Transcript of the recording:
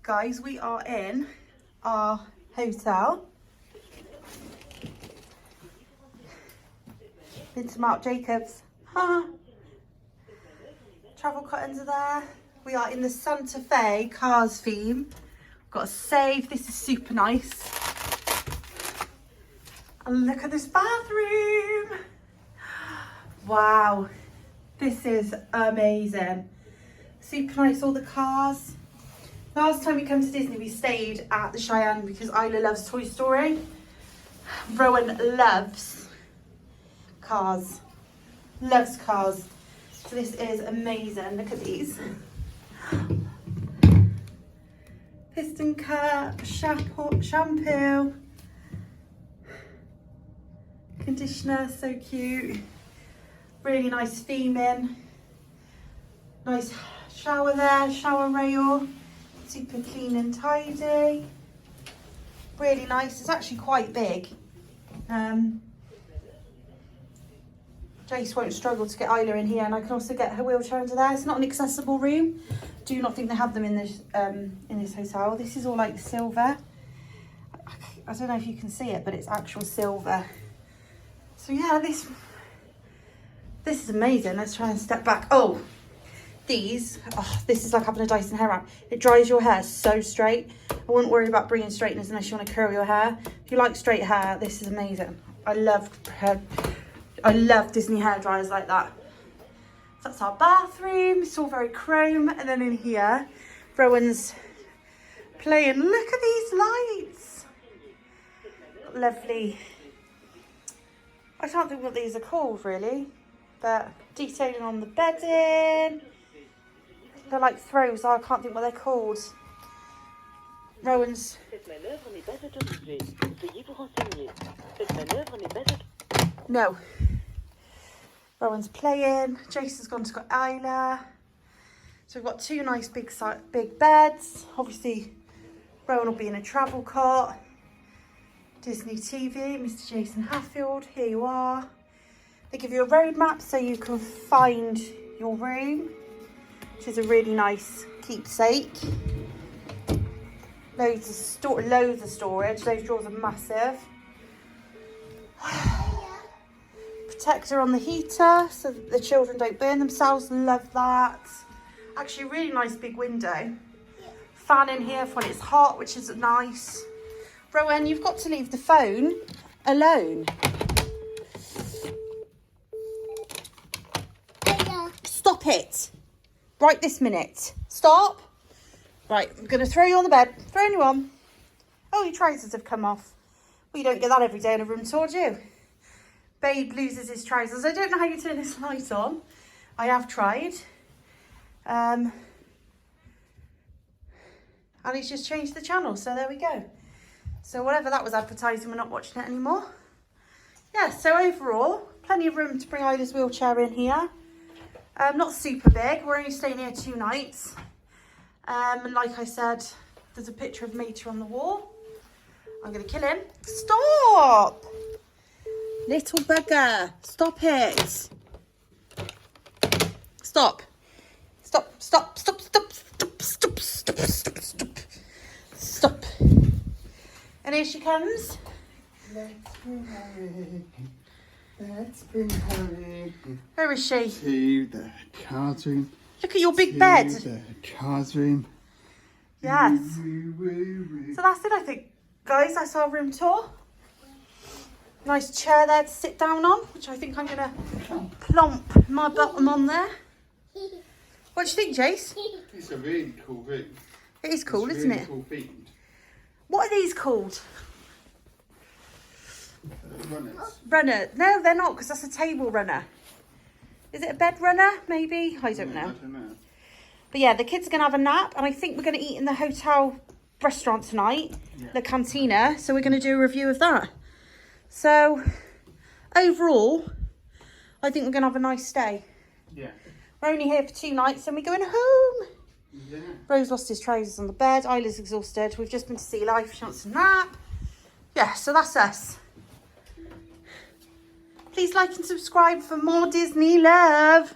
guys, we are in our hotel. Been to Marc Jacobs. Travel curtains are there. We are in the Santa Fe Cars theme. Got a save. This is super nice. And look at this bathroom. Wow. This is amazing. Super nice, all the cars. Last time we came to Disney, we stayed at the Cheyenne because Isla loves Toy Story. Rowan loves cars. Loves cars. So this is amazing. Look at these. Piston cup, shampoo, conditioner, so cute. Really nice theming. Nice shower there, shower rail. Super clean and tidy. Really nice. It's actually quite big. Jace won't struggle to get Isla in here, and I can also get her wheelchair into there. It's not an accessible room. Do not think they have them in this hotel. This is all like silver. I don't know if you can see it, but it's actual silver. So yeah, this is amazing. Let's try and step back. Oh, this is like having a Dyson hair wrap. It dries your hair so straight. I wouldn't worry about bringing straighteners unless you want to curl your hair. If you like straight hair, this is amazing. I love Disney hair dryers like that. So that's our bathroom. It's all very chrome. And then in here, Rowan's playing. Look at these lights. Lovely. I can't think what these are called really, but detailing on the bedding. They're like throws. I can't think what they're called. Rowan's. No. Rowan's playing. Jason's gone to got Isla. So we've got two nice big beds. Obviously, Rowan will be in a travel cart. Disney TV, Mr. Jason Hatfield. Here you are. They give you a road map so you can find your room, which is a really nice keepsake. Loads of storage. Those drawers are massive. Protector on the heater so that the children don't burn themselves. Love that. Actually, a really nice big window. Fan in here for when it's hot, which is nice. Rowan, you've got to leave the phone alone. Stop it. Right this minute. Stop. Right, I'm going to throw you on the bed. Throwing you on. Oh, your trousers have come off. Well, you don't get that every day in a room tour, do you? Babe loses his trousers. I don't know how you turn this light on. I have tried. And he's just changed the channel, so there we go. So whatever that was advertising, we're not watching it anymore. Yeah, so overall, plenty of room to bring Isla's wheelchair in here. Not super big. We're only staying here 2 nights. And like I said, there's a picture of Mater on the wall. I'm going to kill him. Stop! Little bugger. Stop it. Stop. Stop, stop, stop, stop, stop, stop, stop, stop, stop. Stop. And here she comes. Let's bring Harry. Let's bring Harry. Where is she? To the card room. Look at your big bed. To the card room. Yes. So that's it, I think. Guys, that's our room tour. Nice chair there to sit down on, which I think I'm going to plomp my bottom on there. What do you think, Jace? It's a really cool room. It is cool, isn't it? Cool themed. What are these called? Runners. Runner. No, they're not, because that's a table runner. Is it a bed runner, maybe? I don't know. I don't know. But yeah, the kids are going to have a nap, and I think we're going to eat in the hotel restaurant tonight, the cantina. So we're going to do a review of that. So overall, I think we're going to have a nice stay. Yeah. We're only here for 2 nights and we're going home. Yeah. Rose lost his trousers on the bed. Isla's exhausted. We've just been to Sea Life. She wants a nap. Yeah, so that's us. Please like and subscribe for more Disney love.